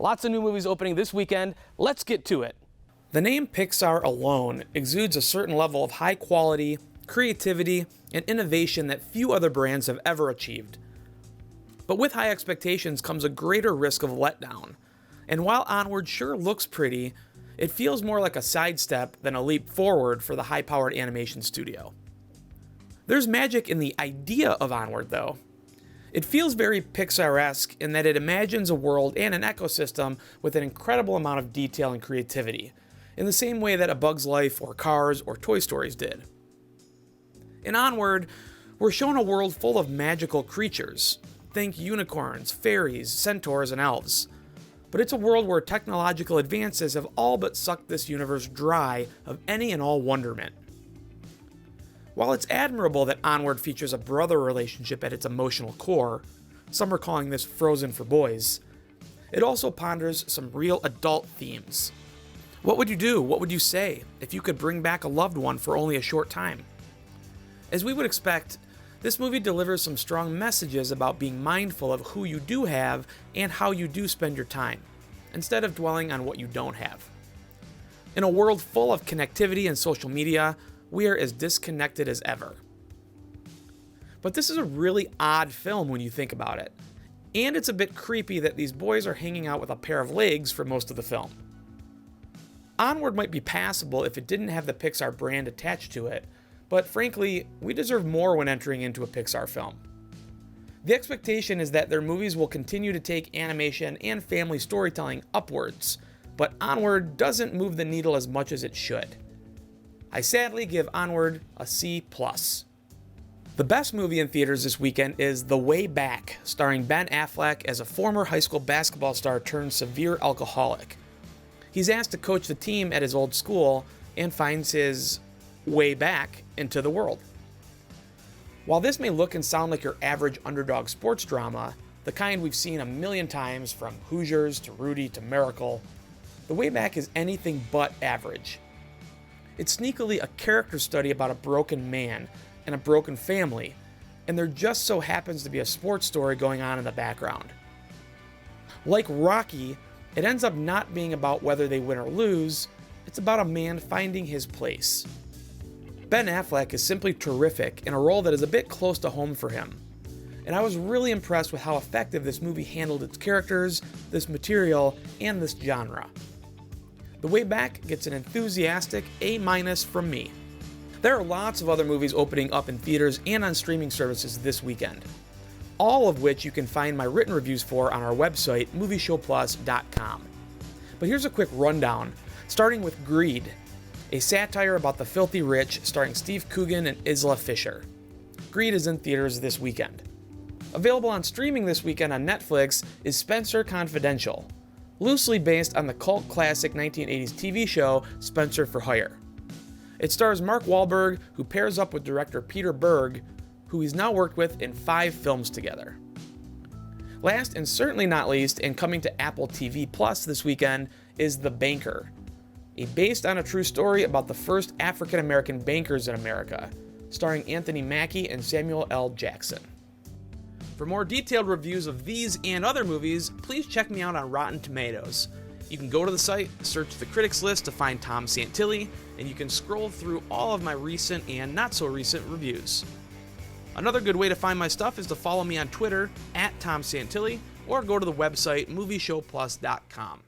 Lots of new movies opening this weekend. Let's get to it. The name Pixar alone exudes a certain level of high quality, creativity, and innovation that few other brands have ever achieved. But with high expectations comes a greater risk of letdown. And while Onward sure looks pretty, it feels more like a sidestep than a leap forward for the high-powered animation studio. There's magic in the idea of Onward, though. It feels very Pixar-esque in that it imagines a world and an ecosystem with an incredible amount of detail and creativity, in the same way that A Bug's Life or Cars or Toy Stories did. In Onward, we're shown a world full of magical creatures. Think unicorns, fairies, centaurs, and elves. But it's a world where technological advances have all but sucked this universe dry of any and all wonderment. While it's admirable that Onward features a brother relationship at its emotional core, some are calling this Frozen for boys, it also ponders some real adult themes. What would you do, what would you say, if you could bring back a loved one for only a short time? As we would expect, this movie delivers some strong messages about being mindful of who you do have and how you do spend your time, instead of dwelling on what you don't have. In a world full of connectivity and social media, we are as disconnected as ever. But this is a really odd film when you think about it, and it's a bit creepy that these boys are hanging out with a pair of legs for most of the film. Onward might be passable if it didn't have the Pixar brand attached to it, but frankly, we deserve more when entering into a Pixar film. The expectation is that their movies will continue to take animation and family storytelling upwards, but Onward doesn't move the needle as much as it should. I sadly give Onward a C+. The best movie in theaters this weekend is The Way Back, starring Ben Affleck as a former high school basketball star turned severe alcoholic. He's asked to coach the team at his old school and finds his way back into the world. While this may look and sound like your average underdog sports drama, the kind we've seen a million times from Hoosiers to Rudy to Miracle, The Way Back is anything but average. It's sneakily a character study about a broken man and a broken family, and there just so happens to be a sports story going on in the background. Like Rocky, it ends up not being about whether they win or lose, it's about a man finding his place. Ben Affleck is simply terrific in a role that is a bit close to home for him, and I was really impressed with how effective this movie handled its characters, this material, and this genre. The Way Back gets an enthusiastic A- from me. There are lots of other movies opening up in theaters and on streaming services this weekend, all of which you can find my written reviews for on our website, movieshowplus.com. But here's a quick rundown, starting with Greed, a satire about the filthy rich starring Steve Coogan and Isla Fisher. Greed is in theaters this weekend. Available on streaming this weekend on Netflix is Spencer Confidential, loosely based on the cult classic 1980s TV show Spencer for Hire. It stars Mark Wahlberg, who pairs up with director Peter Berg, who he's now worked with in 5 films together. Last and certainly not least, and coming to Apple TV Plus this weekend, is The Banker, based on a true story about the first African-American bankers in America, starring Anthony Mackie and Samuel L. Jackson. For more detailed reviews of these and other movies, please check me out on Rotten Tomatoes. You can go to the site, search the critics list to find Tom Santilli, and you can scroll through all of my recent and not so recent reviews. Another good way to find my stuff is to follow me on Twitter @TomSantilli or go to the website movieshowplus.com.